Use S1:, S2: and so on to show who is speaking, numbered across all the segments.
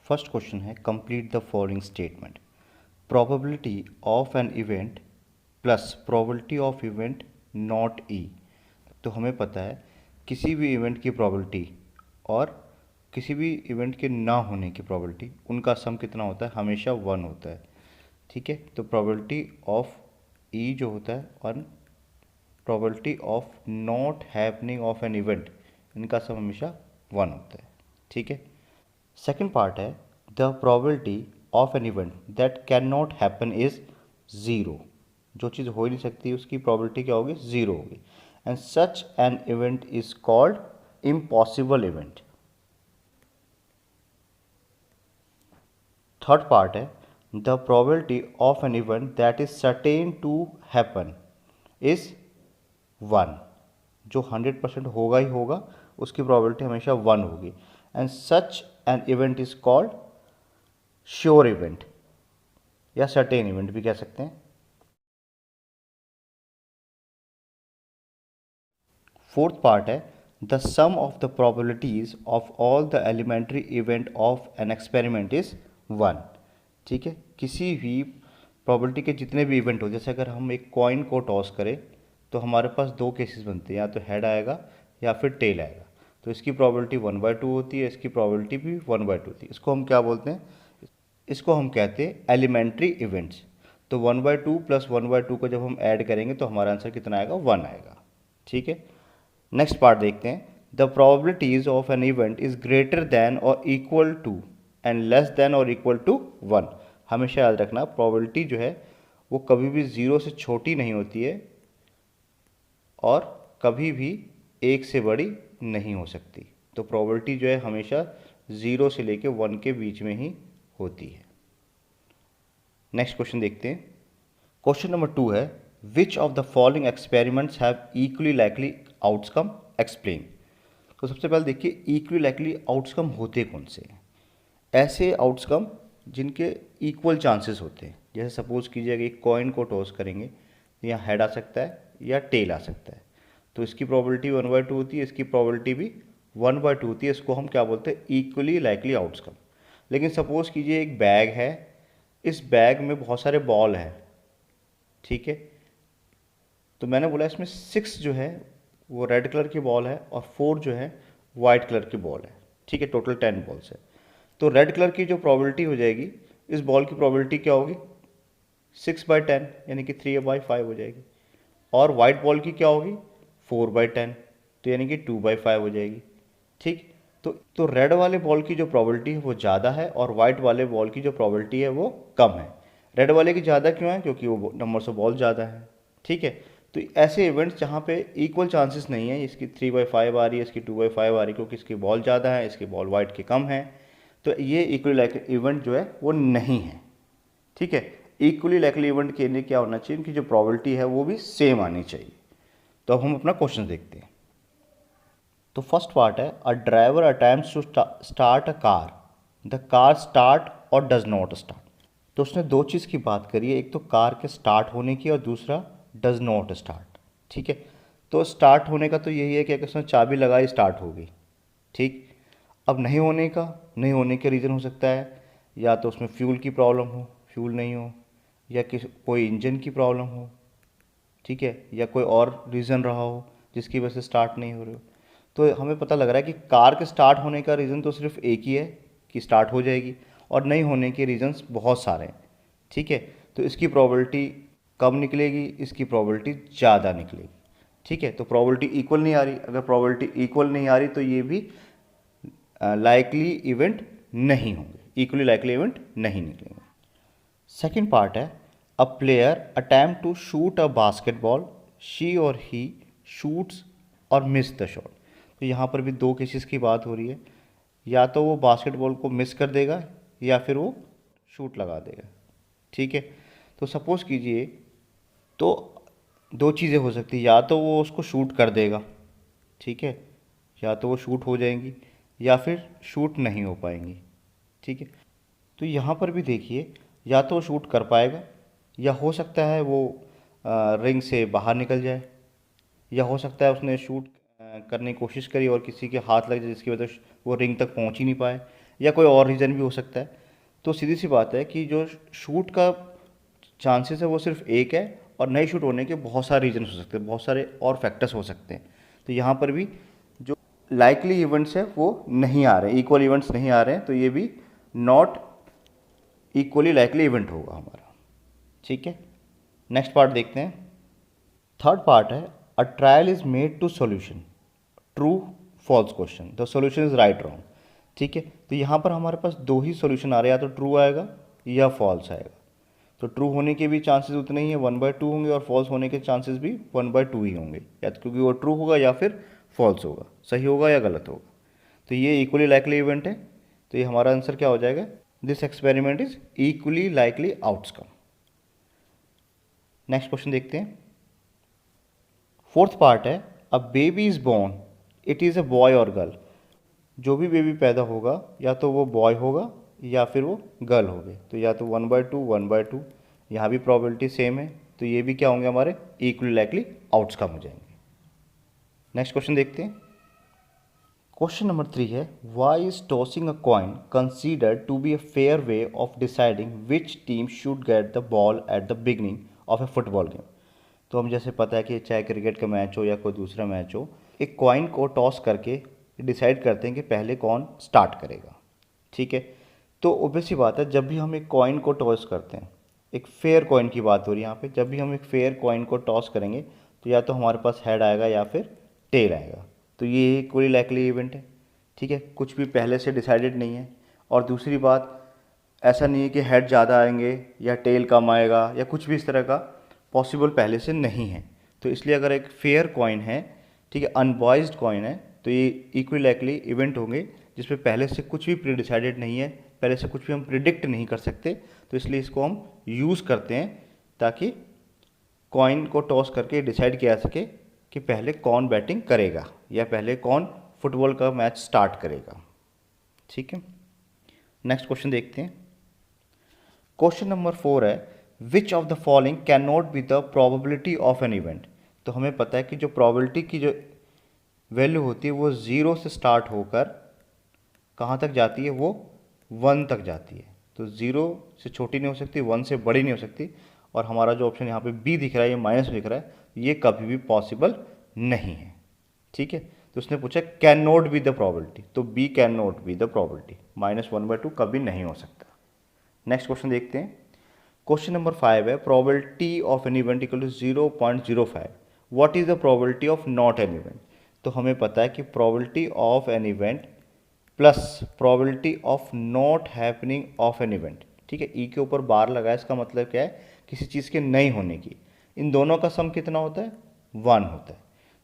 S1: First question है complete the following statement. Probability of an event plus probability of event not E. तो हमें पता है किसी भी इवेंट की प्रोबेबिलिटी और किसी भी इवेंट के ना होने की प्रोबेबिलिटी, उनका सम कितना होता है? हमेशा 1 होता है। ठीक है, तो प्रोबेबिलिटी ऑफ ई जो होता है और probability of not happening of an event, इनका सम हमेशा 1 होता है। ठीक है, सेकेंड पार्ट है the probability of an event that can not happen is zero. जो चीज़ हो ही नहीं सकती उसकी प्रोबेबिलिटी क्या होगी? ज़ीरो होगी। And such an event is called impossible event. Third part है the probability of an event that is certain to happen is 1। जो 100% होगा ही होगा उसकी प्रोबेबिलिटी हमेशा 1 होगी। And such an event is called sure event या certain event भी कह सकते हैं। फोर्थ पार्ट है the sum of the probabilities of all the elementary event of an experiment is 1। ठीक है, किसी भी प्रोबेबिलिटी के जितने भी इवेंट हो, जैसे अगर हम एक कॉइन को टॉस करें तो हमारे पास दो केसेस बनते हैं, या तो हेड आएगा या फिर टेल आएगा। तो इसकी प्रोबेबिलिटी 1/2 होती है, इसकी प्रोबेबिलिटी भी 1/2 होती है। इसको हम क्या बोलते हैं? इसको हम कहते हैं एलिमेंट्री इवेंट्स। तो 1/2 प्लस 1/2 को जब हम ऐड करेंगे तो हमारा आंसर कितना आएगा? 1 आएगा। ठीक है, नेक्स्ट पार्ट देखते हैं। The probabilities of an event is greater than और equal to and less than और इक्वल टू 1। हमेशा याद रखना प्रोबेबिलिटी जो है वो कभी भी 0 से छोटी नहीं होती है और कभी भी 1 से बड़ी नहीं हो सकती। तो प्रोबेबिलिटी जो है हमेशा 0 से लेके 1 के बीच में ही होती है। नेक्स्ट क्वेश्चन देखते हैं। क्वेश्चन नंबर 2 है which of the following experiments have equally likely outcome explain. तो सबसे पहले देखिए इक्वली लाइकली आउटकम होते कौन से हैं? ऐसे आउटकम जिनके इक्वल चांसेस होते हैं। जैसे सपोज कीजिए कि एक कॉइन को टॉस करेंगे, या हेड आ सकता है या टेल आ सकता है, तो इसकी प्रोबेबिलिटी 1/2 होती है, इसकी प्रोबेबिलिटी भी 1/2 होती है। इसको हम क्या बोलते हैं? Equally likely outcome. लेकिन सपोज कीजिए एक बैग है, इस बैग में बहुत सारे बॉल हैं। ठीक है, तो मैंने बोला इसमें 6 जो है वो रेड कलर की बॉल है और 4 जो है वाइट कलर की बॉल है। ठीक है, टोटल 10 बॉल्स है। तो रेड कलर की जो प्रोबेबिलिटी हो जाएगी, इस बॉल की प्रोबेबिलिटी क्या होगी? 6/10 यानी कि 3/5 हो जाएगी। और वाइट बॉल की क्या होगी? 4/10, तो यानी कि 2/5 हो जाएगी। ठीक, तो रेड वाले बॉल की जो प्रोबेबिलिटी है वो ज़्यादा है और वाइट वाले बॉल की जो प्रोबेबिलिटी है वो कम है। रेड वाले की ज़्यादा क्यों है? क्योंकि वो नंबर ऑफ बॉल ज़्यादा है। ठीक है, तो ऐसे इवेंट्स जहाँ पे इक्वल चांसेस नहीं है, इसकी 3/5 आ रही है, इसकी 2/5 आ रही है, क्योंकि इसकी बॉल ज़्यादा है, इसकी बॉल वाइट के कम है, तो ये इक्वली लाइकली इवेंट जो है वो नहीं है। ठीक है, इक्वली लाइकली इवेंट के लिए क्या होना चाहिए? इनकी जो प्रोबेबिलिटी है वो भी सेम आनी चाहिए। तो अब हम अपना क्वेश्चन देखते हैं। तो फर्स्ट पार्ट है a driver attempts to start a car, the car start or does not start. तो उसने दो चीज़ की बात करी है, एक तो कार के स्टार्ट होने की और दूसरा डज नॉट स्टार्ट। ठीक है, तो स्टार्ट होने का तो यही है कि अगर उसने चाबी लगाई स्टार्ट होगी। ठीक, अब नहीं होने के रीज़न हो सकता है या तो उसमें फ्यूल की प्रॉब्लम हो, फ्यूल नहीं हो, या कोई इंजन की प्रॉब्लम हो। ठीक है, या कोई और रीज़न रहा हो जिसकी वजह से स्टार्ट नहीं हो रही हो। तो हमें पता लग रहा है कि कार के स्टार्ट होने का रीज़न तो सिर्फ एक ही है कि स्टार्ट हो जाएगी, और नहीं होने के रीजंस बहुत सारे हैं। ठीक है, तो इसकी प्रोबेबिलिटी कम निकलेगी, इसकी प्रोबेबिलिटी ज़्यादा निकलेगी। ठीक है, तो प्रोबेबिलिटी इक्वल नहीं आ रही। अगर प्रोबेबिलिटी इक्वल नहीं आ रही तो ये भी लाइकली इवेंट नहीं होंगे, इक्वली लाइकली इवेंट नहीं निकलेंगे। सेकेंड पार्ट है a player attempt to shoot a basketball, she or he shoots or miss the shot. तो यहाँ पर भी दो केसेस की बात हो रही है, या तो वो बास्केटबॉल को मिस कर देगा या फिर वो शूट लगा देगा। ठीक है, तो सपोज़ कीजिए तो दो चीज़ें हो सकती हैं, या तो वो उसको शूट कर देगा, ठीक है, या तो वो शूट हो जाएंगी या फिर शूट नहीं हो पाएंगी। ठीक है, तो यहाँ पर भी देखिए या तो वो शूट कर पाएगा या हो सकता है वो रिंग से बाहर निकल जाए, या हो सकता है उसने शूट करने की कोशिश करी और किसी के हाथ लग जाए जिसकी वजह से वो रिंग तक पहुँच ही नहीं पाए, या कोई और रीज़न भी हो सकता है। तो सीधी सी बात है कि जो शूट का चांसेस है वो सिर्फ एक है, और नहीं शूट होने के बहुत सारे रीजन हो सकते हैं, बहुत सारे और फैक्टर्स हो सकते हैं। तो यहाँ पर भी जो लाइकली इवेंट्स है वो नहीं आ रहे, इक्वल इवेंट्स नहीं आ रहे हैं, तो ये भी नॉट इक्वली लाइकली इवेंट होगा हमारा। ठीक है, नेक्स्ट पार्ट देखते हैं। थर्ड पार्ट है a trial is made to solution true false question the solution is right wrong. ठीक है, तो यहाँ पर हमारे पास दो ही सॉल्यूशन आ रहे हैं, या तो ट्रू आएगा या फॉल्स आएगा। तो ट्रू होने के भी चांसेस उतने ही हैं, 1/2 होंगे, और फॉल्स होने के चांसेस भी 1/2 ही होंगे, या तो क्योंकि वो ट्रू होगा या फिर फॉल्स होगा, सही होगा या गलत होगा। तो ये इक्वली लाइकली इवेंट है, तो ये हमारा आंसर क्या हो जाएगा, this experiment is equally likely outcome. Next question देखते हैं। फोर्थ पार्ट है a baby is born, it is a boy or girl. जो भी बेबी पैदा होगा या तो वो बॉय होगा या फिर वो गर्ल होगे, तो या तो 1/2 1/2, यहाँ भी प्रोबेबिलिटी सेम है, तो ये भी क्या होंगे हमारे इक्वली लाइकली आउटकम हो जाएंगे। नेक्स्ट क्वेश्चन देखते हैं। क्वेश्चन नंबर 3 है why is tossing a coin considered to be a fair way of deciding which team should get the ball at the beginning of a football game. तो हम जैसे पता है कि चाहे क्रिकेट का मैच हो या कोई दूसरा मैच हो, एक कॉइन को टॉस करके डिसाइड करते हैं कि पहले कौन स्टार्ट करेगा। ठीक है, तो ऑब्वियस सी बात है, जब भी हम एक कॉइन को टॉस करते हैं, एक फेयर कॉइन की बात हो रही है यहाँ पे, जब भी हम एक फेयर कॉइन को टॉस करेंगे तो या तो हमारे पास हेड आएगा या फिर टेल आएगा, तो ये इक्वली लाइकली इवेंट है। ठीक है, कुछ भी पहले से डिसाइडेड नहीं है। और दूसरी बात, ऐसा नहीं है कि हेड ज़्यादा आएंगे या टेल कम आएगा या कुछ भी इस तरह का पॉसिबल पहले से नहीं है। तो इसलिए अगर एक फेयर कॉइन है, ठीक है, अनबॉइज्ड कॉइन है, तो ये इक्वली लाइकली इवेंट होंगे जिसमें पहले से कुछ भी प्री डिसाइडेड नहीं है, पहले से कुछ भी हम प्रिडिक्ट नहीं कर सकते। तो इसलिए इसको हम यूज़ करते हैं ताकि कॉइन को टॉस करके डिसाइड किया जा सके कि पहले कौन बैटिंग करेगा या पहले कौन फुटबॉल का मैच स्टार्ट करेगा। ठीक है, नेक्स्ट क्वेश्चन देखते हैं। क्वेश्चन नंबर 4 है which of the following can not be the probability of an event. तो हमें पता है कि जो प्रोबेबिलिटी की जो वैल्यू होती है वो 0 से स्टार्ट होकर कहाँ तक जाती है, वो 1 तक जाती है। तो 0 से छोटी नहीं हो सकती, 1 से बड़ी नहीं हो सकती, और हमारा जो ऑप्शन यहाँ पे बी दिख रहा है, ये माइनस में दिख रहा है, ये कभी भी पॉसिबल नहीं है। ठीक है, तो उसने पूछा can not be the probability, तो B can not be the probability, -1/2 कभी नहीं हो सकता। नेक्स्ट क्वेश्चन देखते हैं। क्वेश्चन नंबर 5 है probability of an event equal to 0.05, what is the probability of not an event. तो हमें पता है कि probability of an event plus probability of not happening of an event. ठीक है, ई के ऊपर बार लगाया, इसका मतलब क्या है, किसी चीज़ के नहीं होने की। इन दोनों का सम कितना होता है, 1 होता है।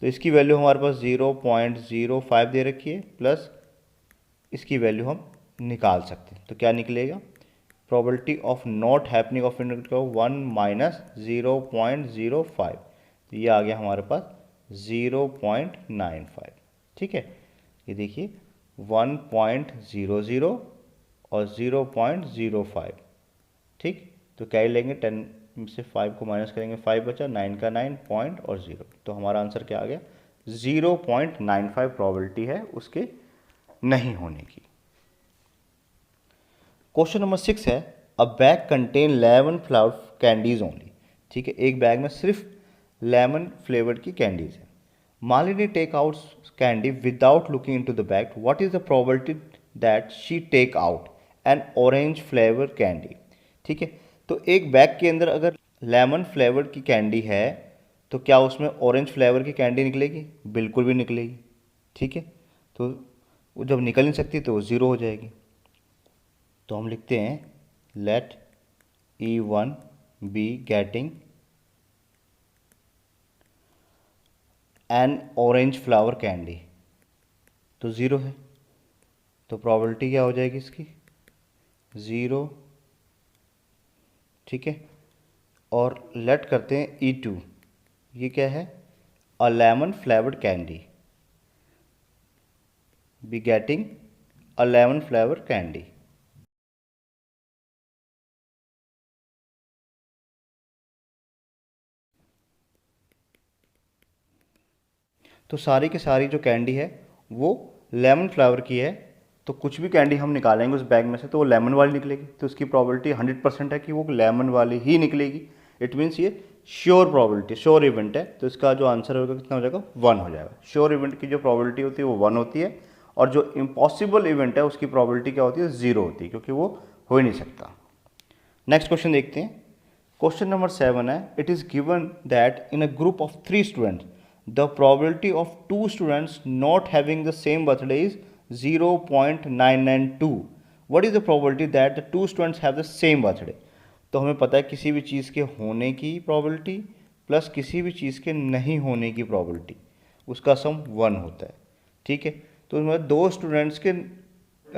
S1: तो इसकी वैल्यू हमारे पास 0.05 दे रखी है, प्लस इसकी वैल्यू हम निकाल सकते हैं। तो क्या निकलेगा, probability of not happening of event का 1 - 0.05, तो ये आ गया हमारे पास 0.95। ठीक है, ये देखिए 1.00 और 0.05। ठीक, तो क्या ही लेंगे, 10 में से 5 को माइनस करेंगे, 5 बचा, 9 का 9 पॉइंट और 0, तो हमारा आंसर क्या आ गया, 0.95 प्रोबेबिलिटी है उसके नहीं होने की। क्वेश्चन नंबर 6 है अ bag contain 11 flower candies only. ठीक है, एक बैग में सिर्फ लेमन फ्लेवर्ड की कैंडीज है। Malini take out candy without looking into the bag, what is the probability that she take out an orange flavour candy. ठीक है, तो एक बैग के अंदर अगर लेमन फ्लेवर्ड की कैंडी है तो क्या उसमें ऑरेंज फ्लेवर की कैंडी निकलेगी, बिल्कुल भी निकलेगी। ठीक है, तो वो जब निकल नहीं सकती तो वो ज़ीरो हो जाएगी। तो हम लिखते हैं let E1 be getting an orange flavour candy, तो ज़ीरो है, तो प्रोबेबिलिटी क्या हो जाएगी इसकी, 0। ठीक है, और लेट करते हैं E2, ये क्या है, a lemon flavoured candy, B getting a lemon flavour candy. तो सारी की सारी जो कैंडी है वो लेमन फ्लेवर की है, तो कुछ भी कैंडी हम निकालेंगे उस बैग में से तो वो लेमन वाली निकलेगी, तो उसकी प्रॉबिलिटी 100% है कि वो लेमन वाली ही निकलेगी। इट मीन्स ये श्योर प्रॉबिलिटी, श्योर इवेंट है, तो इसका जो आंसर होगा कितना हो जाएगा, 1 हो जाएगा। श्योर इवेंट की जो प्रॉबिलिटी होती है वो 1 होती है, और जो इम्पॉसिबल इवेंट है उसकी प्रॉबिलिटी क्या होती है, 0 होती है, क्योंकि वो हो ही नहीं सकता। नेक्स्ट क्वेश्चन देखते हैं। क्वेश्चन नंबर 7 है, it is given that in a group of 3 students the probability of 2 students not having the same birthday is 0.992। What is the probability that the 2 students have the same birthday. तो हमें पता है किसी भी चीज़ के होने की प्रोबेबिलिटी प्लस किसी भी चीज़ के नहीं होने की प्रोबेबिलिटी, उसका सम 1 होता है। ठीक है, तो इसमें 2 स्टूडेंट्स के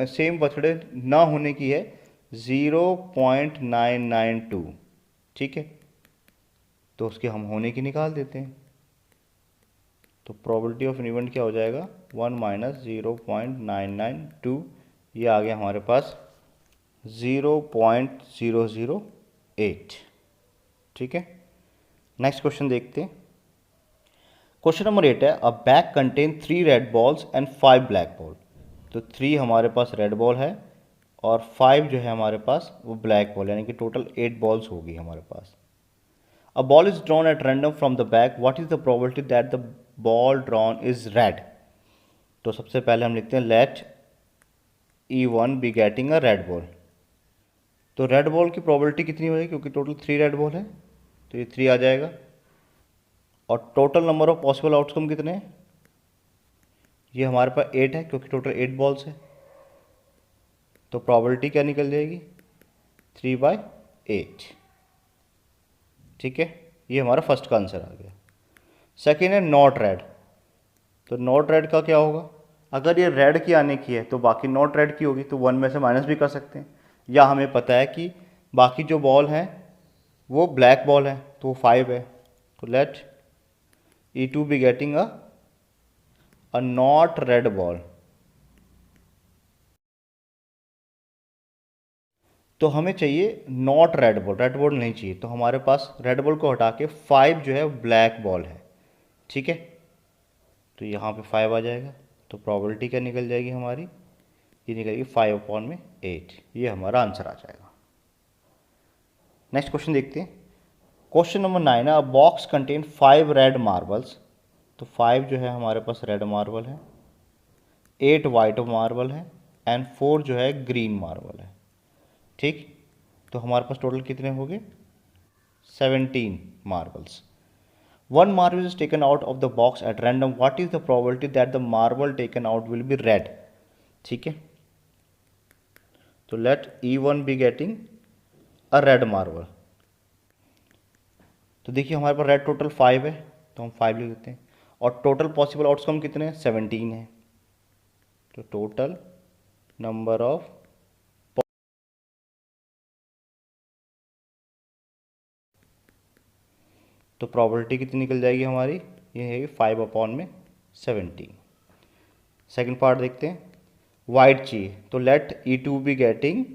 S1: सेम बर्थडे ना होने की है 0.992। ठीक है, तो उसके हम होने की निकाल देते हैं। तो प्रोबेबिलिटी ऑफ एन इवेंट क्या हो जाएगा, 1 माइनस 0.992, ये आ गया हमारे पास 0.008। ठीक है, नेक्स्ट क्वेश्चन देखते हैं। क्वेश्चन नंबर 8 है, अ bag contain 3 red balls and 5 black ball. तो 3 हमारे पास रेड बॉल है और 5 जो है हमारे पास वो ब्लैक बॉल, यानी कि टोटल 8 बॉल्स होगी हमारे पास। A ball is drawn at random from the bag. What is the probability that the ball drawn is red? तो सबसे पहले हम लिखते हैं let E1 be getting a red ball। तो रेड बॉल की प्रोबेबिलिटी कितनी होगी, क्योंकि टोटल 3 रेड बॉल है तो ये 3 आ जाएगा। और total number of possible outcome कितने हैं, ये हमारे पास 8 है, क्योंकि टोटल 8 बॉल्स है। तो प्रोबेबिलिटी क्या निकल जाएगी, 3/8। ठीक है, ये हमारा फर्स्ट का आंसर आ गया। सेकेंड है नॉट रेड। तो नॉट रेड का क्या होगा, अगर ये रेड की आने की है तो बाकी नॉट रेड की होगी, तो 1 में से माइनस भी कर सकते हैं, या हमें पता है कि बाकी जो बॉल हैं वो ब्लैक बॉल है तो वो 5 है। तो let E2 be getting a not red ball. तो हमें चाहिए not red ball, red ball नहीं चाहिए, तो हमारे पास रेड बॉल को हटा के 5 जो है ब्लैक बॉल है। ठीक है, तो यहाँ पे 5 आ जाएगा, तो प्रोबेबिलिटी क्या निकल जाएगी हमारी, ये निकलेगी 5/8। ये हमारा आंसर आ जाएगा। नेक्स्ट क्वेश्चन देखते हैं। क्वेश्चन नंबर 9 है, अ बॉक्स कंटेन 5 रेड मार्बल्स। तो 5 जो है हमारे पास रेड मार्बल है, 8 वाइट मार्बल है एंड 4 जो है ग्रीन मार्बल है। ठीक, तो हमारे पास टोटल कितने हो गए, 17 marbles. One marble is taken out of the box at random. What is the probability that the marble taken out will be red? ठीक है, तो let E1 be getting a red marble। तो देखिए हमारे पास red total 5 है, तो हम 5 लिख देते हैं, और टोटल पॉसिबल आउटकम कितने हैं, 17 है। तो टोटल नंबर ऑफ, तो प्रॉबिलिटी कितनी निकल जाएगी हमारी, ये है 5/17। सेकेंड पार्ट देखते हैं। वाइट चाहिए, तो let E2 be getting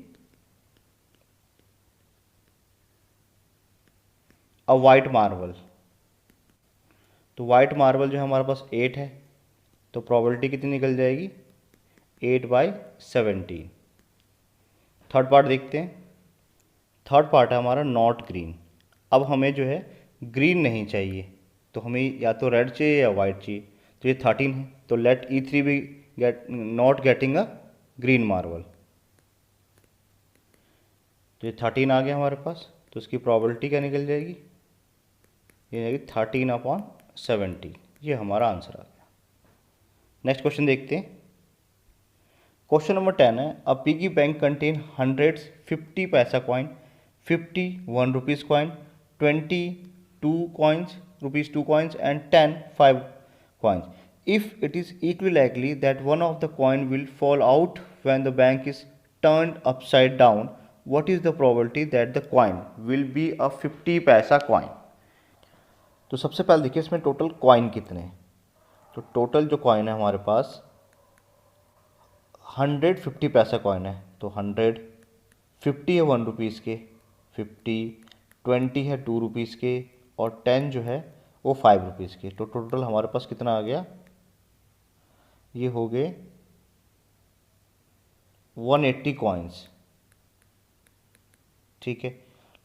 S1: a white marble. तो वाइट मार्बल जो है हमारे पास 8 है, तो प्रोबेबिलिटी कितनी निकल जाएगी, 8/17। थर्ड पार्ट देखते हैं। थर्ड पार्ट है हमारा नॉट ग्रीन। अब हमें जो है ग्रीन नहीं चाहिए, तो हमें या तो रेड चाहिए या वाइट चाहिए, तो ये 13 है, तो let E3 be get not getting a green marble. तो ये 13 आ गया हमारे पास, तो इसकी प्रोबेबिलिटी क्या निकल जाएगी, ये जाएगी 13/17। ये हमारा आंसर आ गया। नेक्स्ट क्वेश्चन देखते हैं। क्वेश्चन नंबर 10 है, अ पिगी बैंक कंटेन 100 50 पैसा coin, 50 1 rupees coin, 20 2 coins rupees 2 coins and 10 5 coins. If it is equally likely that one of the coin will fall out when the bank is turned upside down, what is the probability that the coin will be a 50 पैसा coin. तो सबसे पहले देखिए इसमें total coin कितने हैं। तो total जो कॉइन है हमारे पास 150 पैसा कॉइन है, तो 100, 50 है 1 रुपीज़ के, 50, 20 है 2 रुपीज़ के, और 10 जो है वो 5 रुपीज़ के। तो टोटल हमारे पास कितना आ गया, ये हो गए 180 कॉइन्स, ठीक है।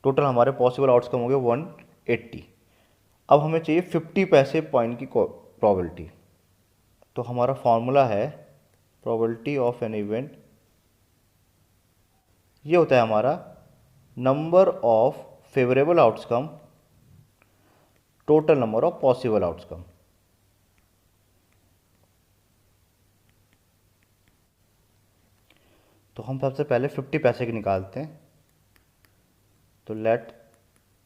S1: टोटल हमारे पॉसिबल आउटकम हो गए 180। अब हमें चाहिए 50 पैसे पॉइंट की प्रोबेबिलिटी। तो हमारा फॉर्मूला है प्रोबेबिलिटी ऑफ एन इवेंट, ये होता है हमारा number of favourable outcome total number of possible outcome. तो हम सबसे पहले 50 पैसे की निकालते हैं। तो लेट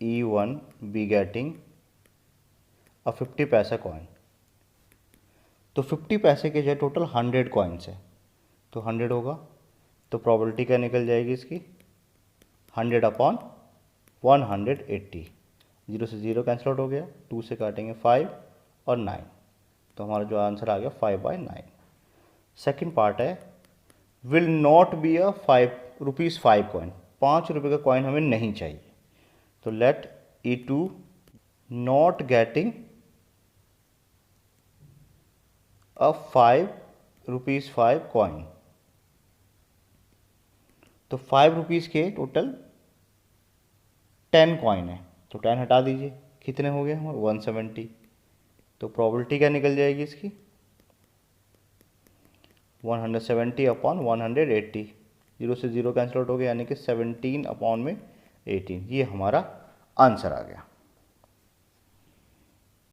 S1: E1 बी गेटिंग अ 50 पैसा कॉइन। तो 50 पैसे के जो टोटल 100 कॉइन्स है, तो 100 होगा, तो प्रोबेबिलिटी क्या निकल जाएगी इसकी 100 अपॉन 180। 0 से 0 कैंसिल आउट हो गया, 2 से काटेंगे 5 और 9, तो हमारा जो आंसर आ गया 5/9। सेकेंड पार्ट है will not be a ₹5 coin, 5 रुपये का कॉइन हमें नहीं चाहिए। तो let E2 not getting a ₹5 coin. तो 5 रुपीज़ के टोटल 10 कॉइन है, तो 10 हटा दीजिए, कितने हो गए हमारे 170। तो प्रोबेबिलिटी क्या निकल जाएगी इसकी 170 अपॉन 180। 0 से 0 कैंसिल आउट हो गया, यानी कि 17 अपॉन में 18। ये हमारा आंसर आ गया।